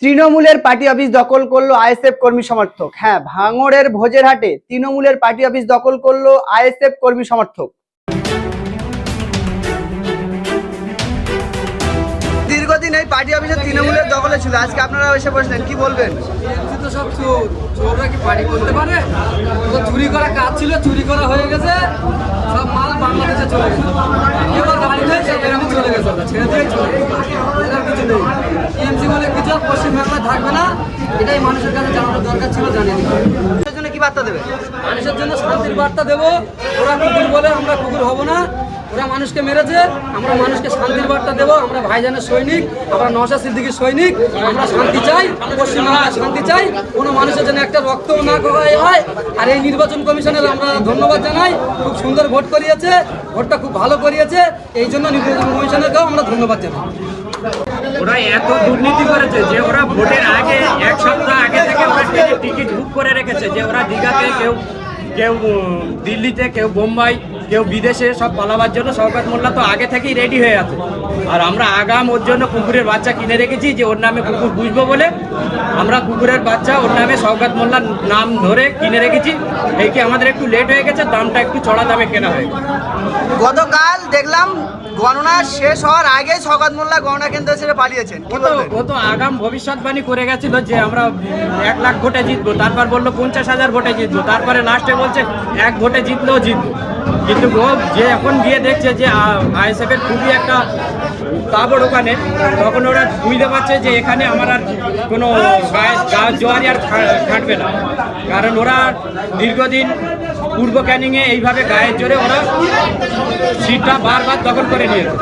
তৃণমূলের party office দখল করলো আইএসএফ কর্মী সমর্থক। হ্যাঁ, ভাঙড়ের ভোজেরহাটে তৃণমূলের পার্টি অফিস দখল করলো আইএসএফ কর্মী সমর্থক। দীর্ঘদিন এই পার্টি অফিসে তৃণমূলের দখলে ছিল, আজকে আপনারা এসে বসলেন, কি বলবেন? তো সব চোররা কি পার্টি করতে পারে? তো চুরি করা কাজ ছিল, চুরি করা হয়ে গেছে, সব মাল বাংলাদেশে চলে গেছে। এবার গাড়ি হয়ে সব এখানে চলে গেছে, ছেড়ে দিয়ে চলে গেছে। এটার কিছু নেই, টিএমসি বলে কিছু পশ্চিমবাংলায় থাকবে না, এটাই মানুষের কাছে জানানোর দরকার ছিল, জানিয়ে দিতে। মানুষের জন্য কি বার্তা দেবে? মানুষের জন্য শান্তির বার্তা দেবো। ওরা কুকুর বলে আমরা কুকুর হব না, ওরা মানুষকে মেরেছে, আমরা মানুষকে শান্তির বার্তা দেবো। আমরা ভাইজানের সৈনিক, আমরা নওশাদ সিদ্দিকীর সৈনিক, আমরা শান্তি চাই, পশ্চিমবাংলায় শান্তি চাই, কোনো মানুষের জন্য একটা রক্তও না হয়। আর এই নির্বাচন কমিশনের আমরা ধন্যবাদ জানাই, খুব সুন্দর ভোট করিয়েছে, ভোটটা খুব ভালো করিয়েছে, এই জন্য নির্বাচন কমিশনেরকেও আমরা ধন্যবাদ জানাই। ওরা এত দুর্নীতি করেছে যে ওরা ভোটের আগে এক সপ্তাহ আগে থেকে ওরা ট্রেনের টিকিট বুক করে রেখেছে, যে ওরা দীঘাতে, কেউ দিল্লিতে, কেউ বোম্বাই, কেউ বিদেশে সব পালাবার জন্য শওকত মোল্লা তো আগে থেকেই রেডি হয়ে আছে। আর আমরা আগাম ওর জন্য কুকুরের বাচ্চা কিনে রেখেছি, যে ওর নামে কুকুর বুঝবো বলে আমরা কুকুরের বাচ্চা ওর নামে শওকত মোল্লার নাম ধরে কিনে রেখেছি। এই কি আমাদের একটু লেট হয়ে গেছে, দামটা একটু চড়া দামে কেনা হয়ে গেছে। গতকাল দেখলাম গণনা শেষ হওয়ার আগে শওকত মোল্লা গণনা কেন্দ্র ছেড়ে পালিয়েছেন, কি বলবেন? ও তো আগাম ভবিষ্যৎবাণী করে গেছিল যে আমরা 1 লাখ ভোটে জিতবো, তারপর বললো 50,000 ভোটে জিতবো, তারপরে লাস্টে বলছে 1 ভোটে জিতলেও জিতবো। কিন্তু ও যে এখন গিয়ে দেখছে যে আইএসএফ এর খুবই একটা তাবড় ওখানে, তখন ওরা বুঝতে পারছে যে এখানে আমার আর কোনো জোয়ারি আর খাটবে না, কারণ ওরা দীর্ঘদিন পূর্ব ক্যানিংয়ে এইভাবে গায়ের জোরে ওরা সিটটা বারবার দখল করে নিয়েছে।